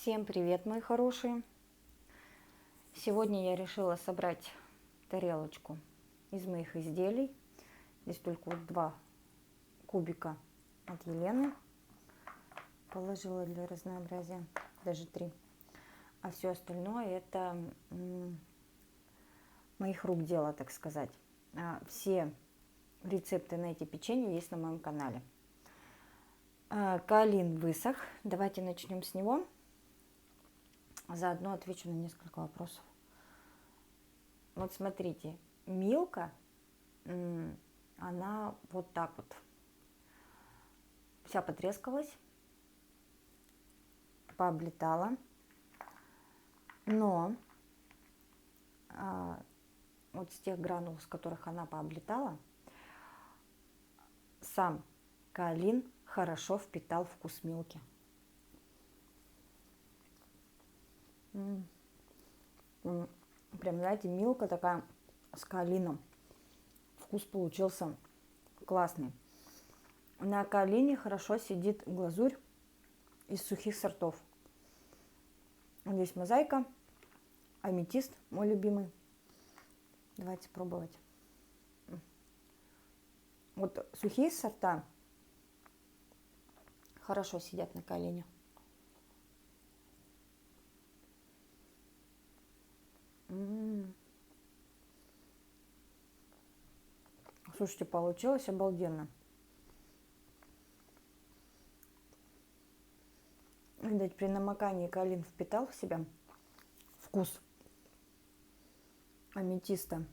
Всем привет, мои хорошие! Сегодня я решила собрать тарелочку из моих изделий. Здесь только вот 2 кубика от Елены положила для разнообразия, даже 3. А все остальное это моих рук дело, так сказать. Все рецепты на эти печенья есть на моем канале. Каолин высох. Давайте начнем с него. Заодно отвечу на несколько вопросов. Вот смотрите, Милка, она вот так вот вся потрескалась, пооблетала, но вот с тех гранул, с которых она пооблетала, сам каолин хорошо впитал вкус Милки. Прям, знаете, Милка такая с каолином. Вкус получился классный. На каолине хорошо сидит глазурь из сухих сортов. Здесь мозаика, аметист, мой любимый. Давайте пробовать. Вот сухие сорта хорошо сидят на каолине. Слушайте, получилось обалденно. Видать, при намокании каолин впитал в себя вкус аметиста.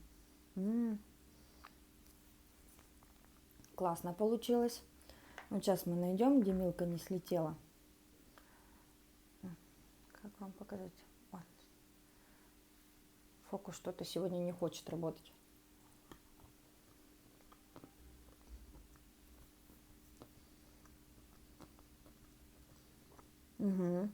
Классно получилось. Вот сейчас мы найдем, где Милка не слетела. Как вам показать? Вот. Фокус что-то сегодня не хочет работать. Угу.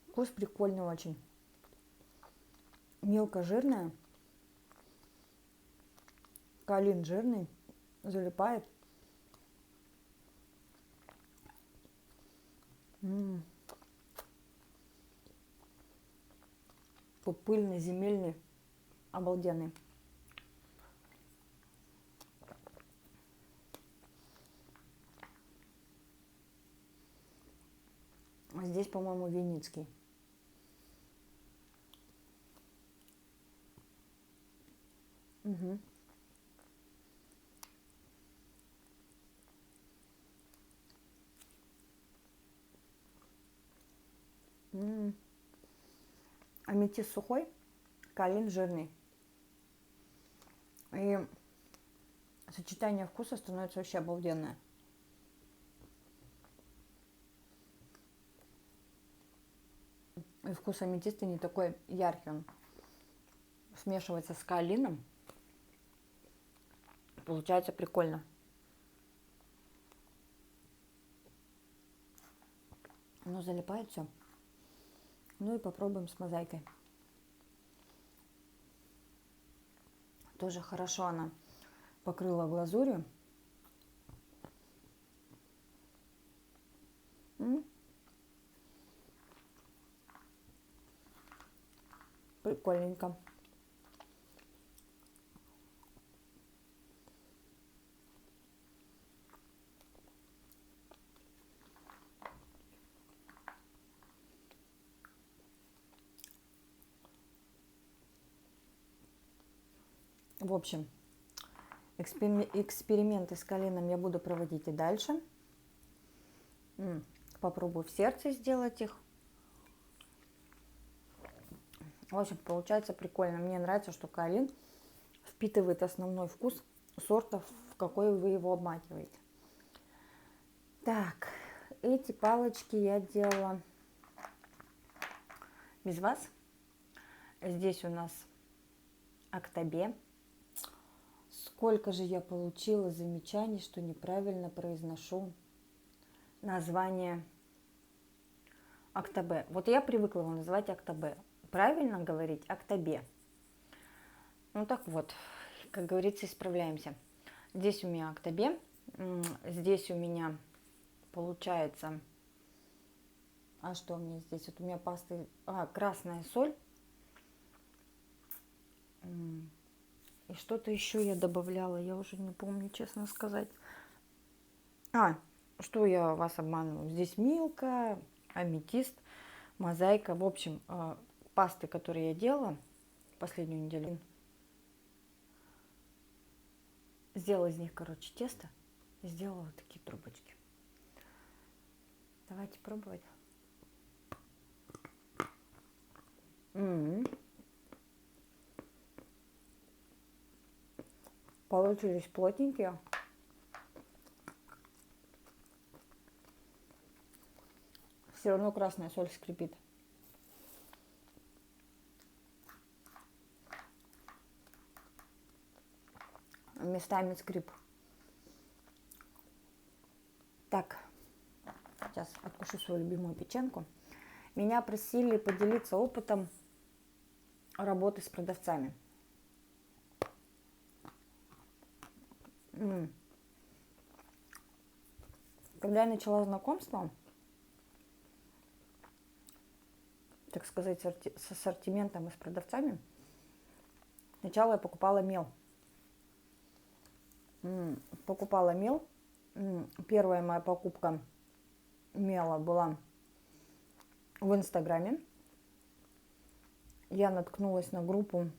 Вкус прикольный очень. Милка жирная, каолин жирный, залипает. Пыльный, земельный, обалденный. Здесь, по-моему, виницкий. Угу. Аметист сухой, каолин жирный. И сочетание вкуса становится вообще обалденное. И вкус аметиста не такой яркий, он смешивается с каолином. Получается прикольно. Оно залипает все. Ну и попробуем с мозаикой. Тоже хорошо она покрыла глазурью. Прикольненько. В общем, эксперименты с каолином я буду проводить и дальше. Попробую в сердце сделать их. В общем, получается прикольно. Мне нравится, что каолин впитывает основной вкус сорта, в какой вы его обмакиваете. Так, эти палочки я делала без вас. Здесь у нас Актобе. Сколько же я получила замечаний, что неправильно произношу название Актобе. Вот я привыкла его называть Актобе. Правильно говорить Актобе. Ну так вот, как говорится, исправляемся. Здесь у меня Актобе. Здесь у меня получается... А что у меня здесь? Вот у меня пасты... красная соль. И что-то еще я добавляла, я уже не помню, честно сказать. Что я вас обманываю? Здесь Милка, аметист, мозаика. В общем, пасты, которые я делала последнюю неделю. Сделала из них, короче, тесто. И сделала вот такие трубочки. Давайте пробовать. Получились плотненькие. Все равно красная соль скрипит. Местами скрип. Так, сейчас откушу свою любимую печенку. Меня просили поделиться опытом работы с продавцами. Когда я начала знакомство, так сказать, с ассортиментом и с продавцами, сначала я покупала мел. Первая моя покупка мела была в Инстаграме. Я наткнулась на группу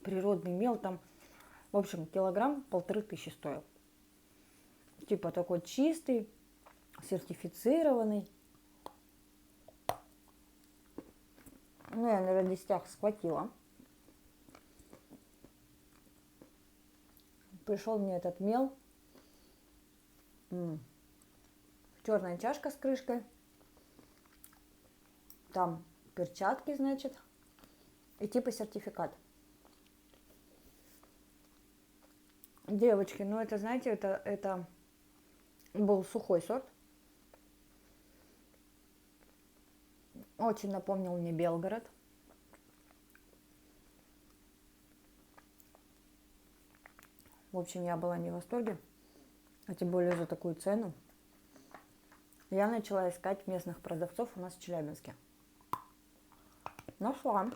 «Природный мел». Там, в общем, килограмм 1500 стоил. Типа такой чистый, сертифицированный. Ну, я на радостях схватила. Пришел мне этот мел. Черная чашка с крышкой. Там перчатки, значит. И типа сертификат. Девочки, ну это, знаете, это был сухой сорт. Очень напомнил мне Белгород. В общем, я была не в восторге. А тем более за такую цену. Я начала искать местных продавцов у нас в Челябинске. Нашла.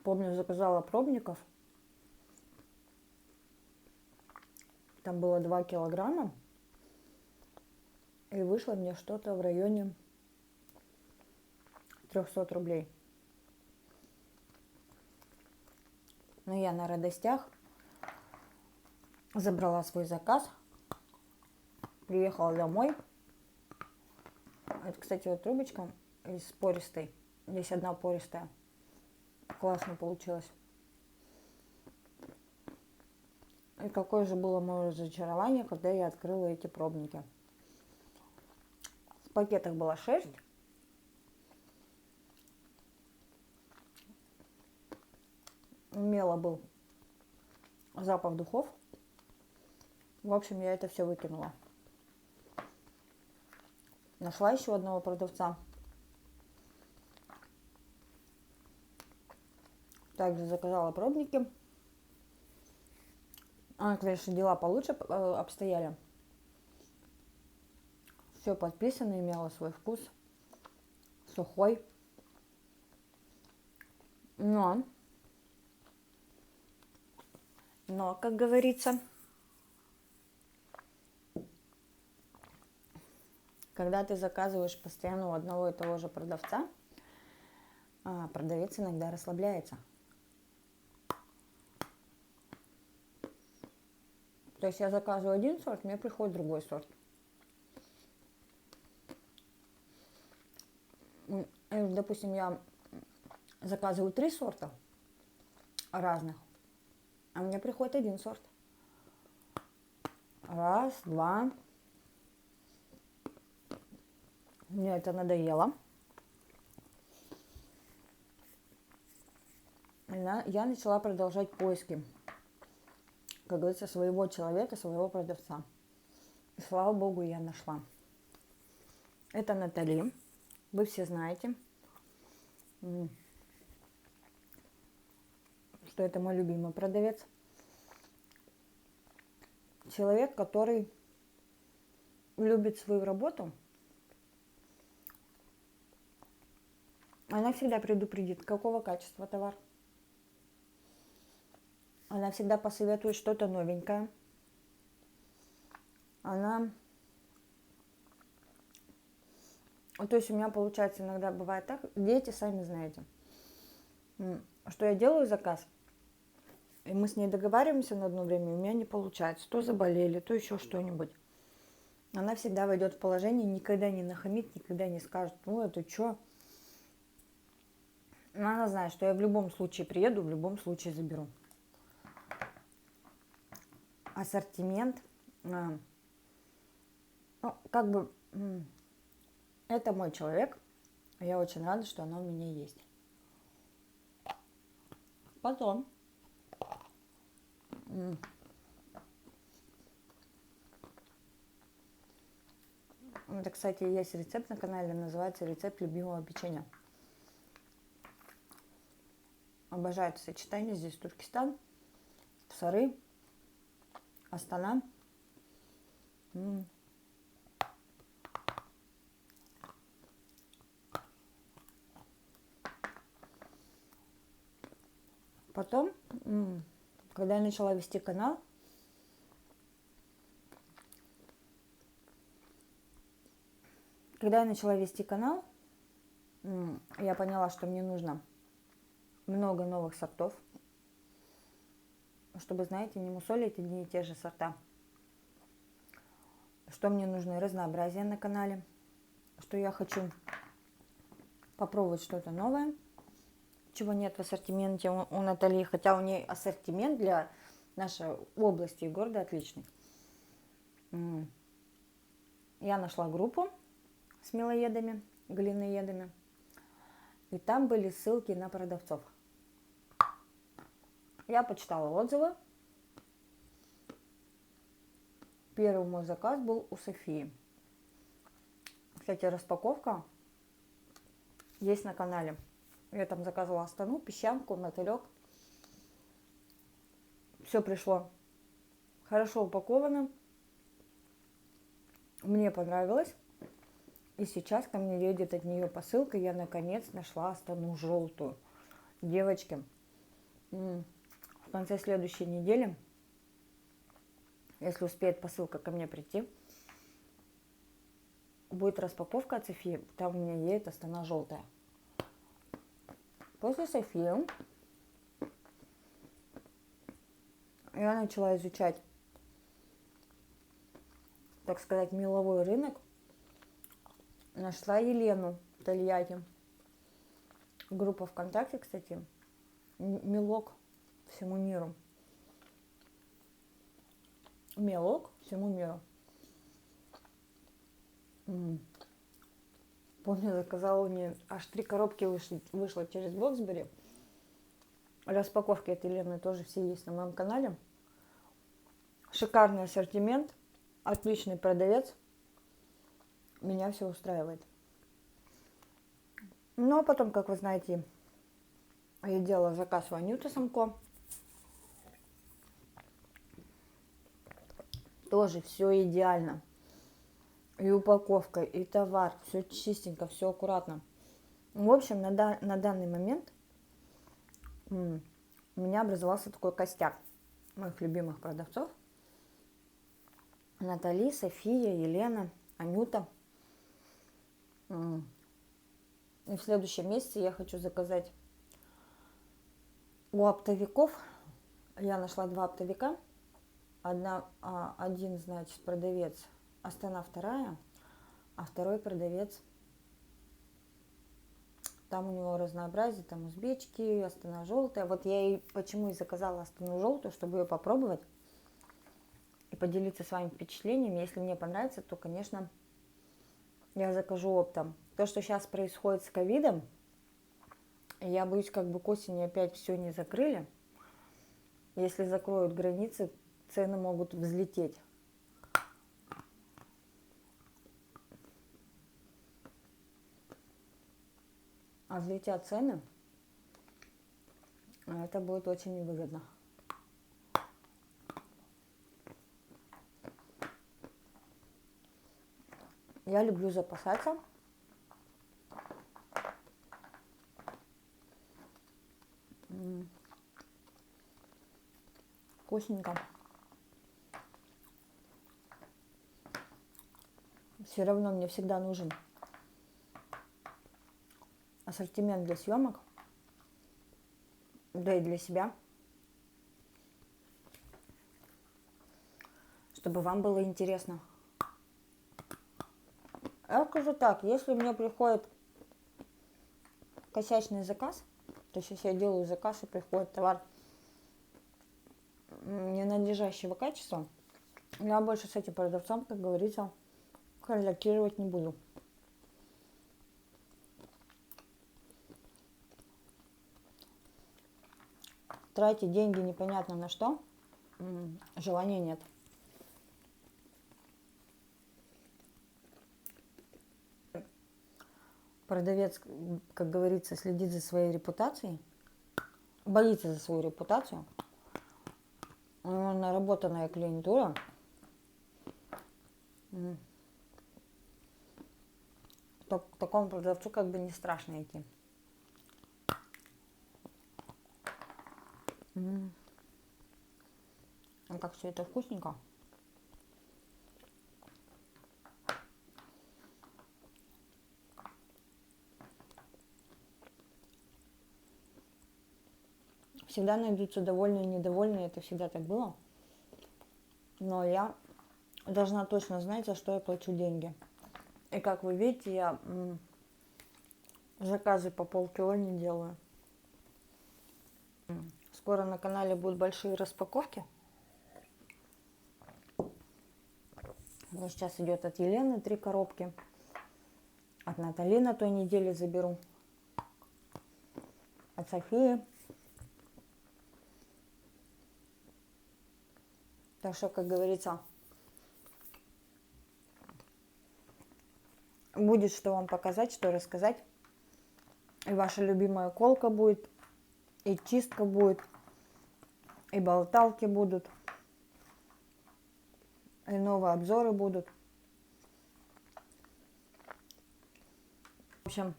Помню, заказала пробников. Там было 2 килограмма. И вышло мне что-то в районе 300 рублей. Но я на радостях забрала свой заказ. Приехала домой. Это, кстати, вот трубочка из пористой. Здесь одна пористая. Классно получилось. И какое же было мое разочарование, когда я открыла эти пробники. В пакетах была шерсть. У мела был запах духов. В общем, я это все выкинула. Нашла еще одного продавца. Также заказала пробники. Конечно, дела получше обстояли. Все подписано, имело свой вкус. Сухой. Но, как говорится, когда ты заказываешь постоянно у одного и того же продавца, продавец иногда расслабляется. То есть я заказываю один сорт, мне приходит другой сорт. Допустим, я заказываю 3 сорта разных, а мне приходит один сорт. Раз, два. Мне это надоело. Я начала продолжать поиски как говорится, своего человека, своего продавца. И слава богу, я нашла. Это Натали. Вы все знаете, что это мой любимый продавец. Человек, который любит свою работу. Она всегда предупредит, какого качества товар. Она всегда посоветует что-то новенькое. Она... То есть у меня получается иногда бывает так, дети, сами знаете, что я делаю заказ, и мы с ней договариваемся на одно время, у меня не получается. То заболели, то еще что-нибудь. Она всегда войдет в положение, никогда не нахамит, никогда не скажет, ну это что. Но она знает, что я в любом случае приеду, в любом случае заберу. Ассортимент, ну, как бы, это мой человек. Я очень рада, что она у меня есть. Потом. Это, кстати, есть рецепт на канале, называется рецепт любимого печенья. Обожаю это сочетание. Здесь Туркестан, Сары, Астана. Потом, когда я начала вести канал, я поняла, что мне нужно много новых сортов, чтобы, знаете, не мусолить одни и те же сорта. Что мне нужно разнообразие на канале, что я хочу попробовать что-то новое, чего нет в ассортименте у Натали, хотя у нее ассортимент для нашей области и города отличный. Я нашла группу с мелоедами, глиноедами, и там были ссылки на продавцов. Я почитала отзывы. Первый мой заказ был у Софии. Кстати, распаковка есть на канале. Я там заказывала Астану, песчанку, мотылек. Все пришло хорошо упаковано. Мне понравилось. И сейчас ко мне едет от нее посылка. Я наконец нашла Астану желтую. Девочки, в конце следующей недели, если успеет посылка ко мне прийти, будет распаковка от Софии. Там у меня едет Астана желтая. После Софии я начала изучать, так сказать, меловой рынок. Нашла Елену в Тольятти. Группа ВКонтакте, кстати, мелок всему миру. Мелок всему миру. Помню, заказала у нее, аж 3 коробки вышло через Блоксбери. Распаковки от Елены тоже все есть на моем канале. Шикарный ассортимент, отличный продавец. Меня все устраивает. Ну, а потом, как вы знаете, я делала заказ у Анюты Самко. Тоже все идеально. И упаковка, и товар, все чистенько, все аккуратно. В общем, на данный момент у меня образовался такой костяк моих любимых продавцов. Натали, София, Елена, Анюта. И в следующем месяце я хочу заказать у оптовиков. Я нашла 2 оптовика. Один, значит, продавец Астана вторая, а второй продавец, там у него разнообразие, там узбечки, Астана желтая. Вот я и почему и заказала Астану желтую, чтобы ее попробовать и поделиться с вами впечатлениями. Если мне понравится, то, конечно, я закажу оптом. То, что сейчас происходит с ковидом, я боюсь, как бы к осени опять все не закрыли. Если закроют границы, цены могут взлететь. А взлетят цены, это будет очень невыгодно. Я люблю запасаться. Вкусненько. Все равно мне всегда нужен ассортимент для съемок, да и для себя, чтобы вам было интересно. Я скажу так, если мне приходит косячный заказ, то есть если я делаю заказ и приходит товар ненадлежащего качества, я больше с этим продавцом, как говорится, контактировать не буду. Тратить деньги непонятно на что, желания нет. Продавец, как говорится, следит за своей репутацией, боится за свою репутацию. У него наработанная клиентура. То к такому продавцу как бы не страшно идти. А как все это вкусненько. Всегда найдутся довольные и недовольные, это всегда так было. Но я должна точно знать, за что я плачу деньги. И как вы видите, я заказы по полкило не делаю. Скоро на канале будут большие распаковки. Вот сейчас идет от Елены 3 коробки. От Натали на той неделе заберу. От Софии. Так что, как говорится, будет что вам показать, что рассказать. И ваша любимая колка будет, и чистка будет, и болталки будут, и новые обзоры будут. В общем,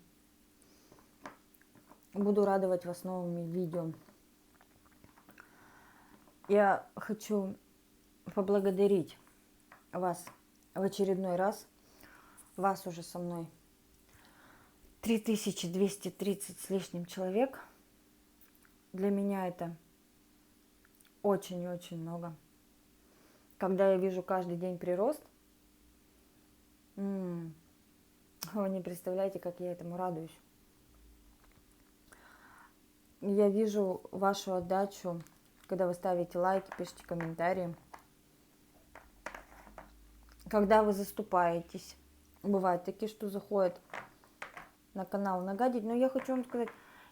буду радовать вас новыми видео. Я хочу поблагодарить вас в очередной раз. Вас уже со мной 3230 с лишним человек. Для меня это очень-очень много. Когда я вижу каждый день прирост, вы не представляете, как я этому радуюсь. Я вижу вашу отдачу, когда вы ставите лайки, пишите комментарии. Когда вы заступаетесь. Бывают такие, что заходят на канал нагадить, но я хочу вам сказать,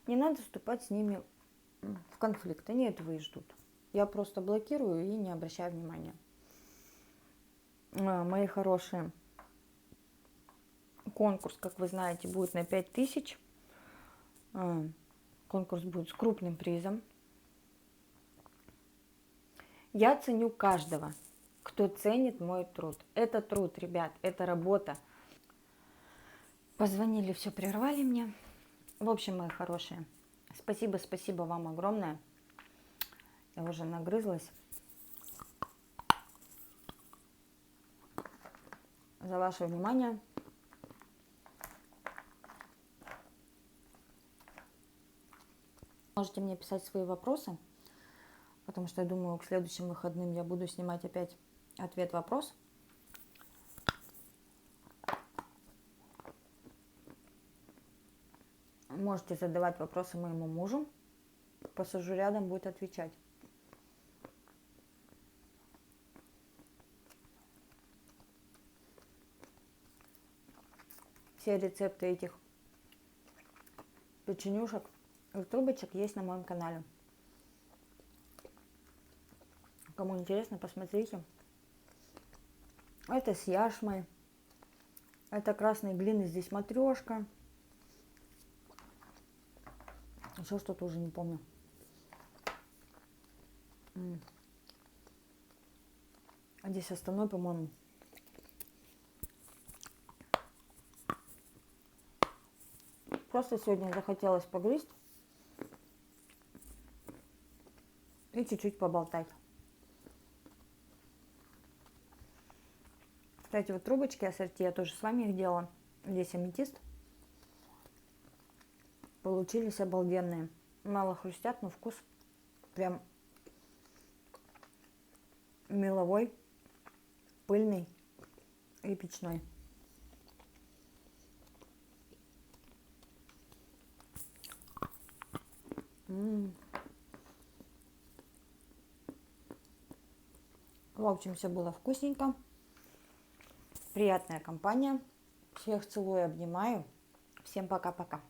не надо вступать с ними в конфликт, они этого и ждут. Я просто блокирую и не обращаю внимания. Мои хорошие, конкурс, как вы знаете, будет на 5000. Конкурс будет с крупным призом. Я ценю каждого, кто ценит мой труд. Это труд, ребят, это работа. Позвонили, все прервали мне. В общем, мои хорошие, спасибо вам огромное. Я уже нагрызлась. За ваше внимание. Можете мне писать свои вопросы, потому что я думаю, к следующим выходным я буду снимать опять ответ-вопрос. Можете задавать вопросы моему мужу. Посажу рядом, будет отвечать. Все рецепты этих печенюшек и трубочек есть на моем канале. Кому интересно, посмотрите. Это с яшмой. Это красной глины, здесь матрешка. Еще что-то уже не помню. А здесь остальной, по-моему. Просто сегодня захотелось погрызть и чуть-чуть поболтать. Кстати, вот трубочки ассорти, я тоже с вами их делала. Здесь аметист. Получились обалденные. Мало хрустят, но вкус прям меловой, пыльный и печной. В общем, все было вкусненько. Приятная компания. Всех целую, обнимаю. Всем пока-пока.